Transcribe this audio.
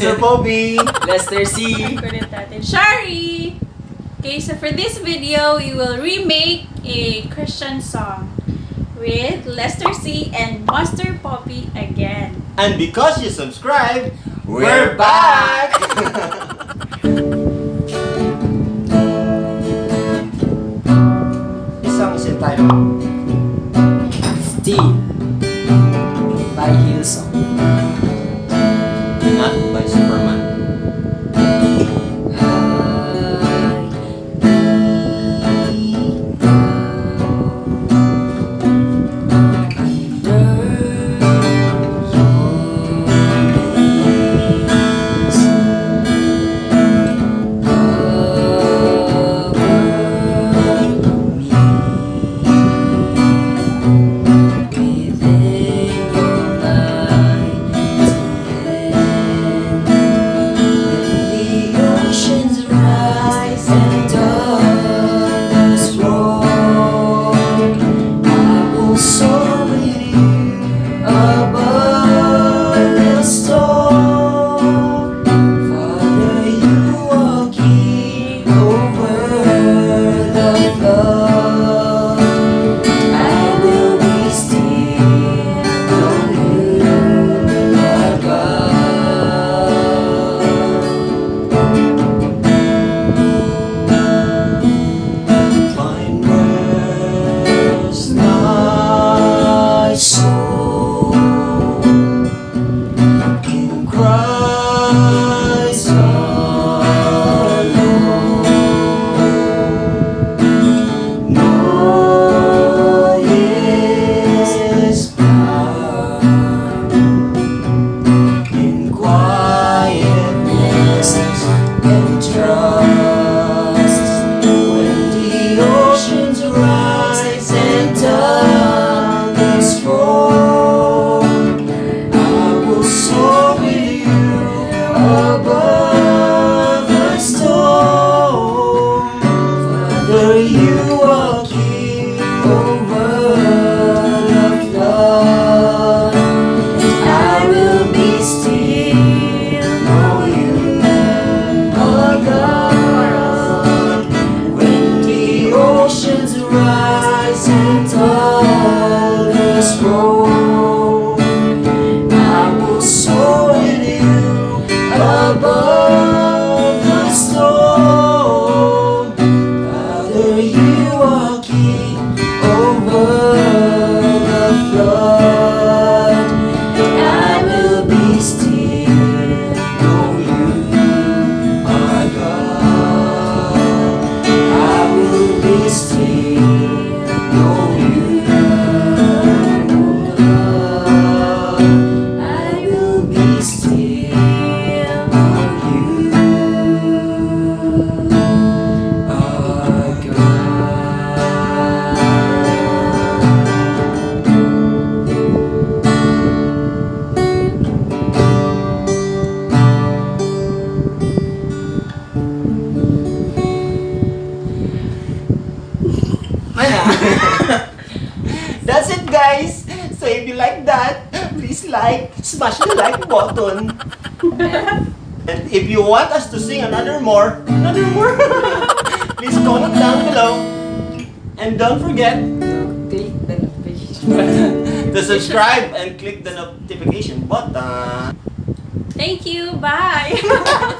Mr. Popi. Lester C. Kulit natin. Shari! Okay, so for this video, we will remake a Christian song with Lester C and Master Popi again. And because you subscribed, we're back! This song is entitled Steve by Hillsong. Not by Superman. That's it, guys. So if you like that, please smash the like button. And if you want us to sing another more, please comment down below. And don't forget Click the notification button. to subscribe and click the notification button. Thank you. Bye.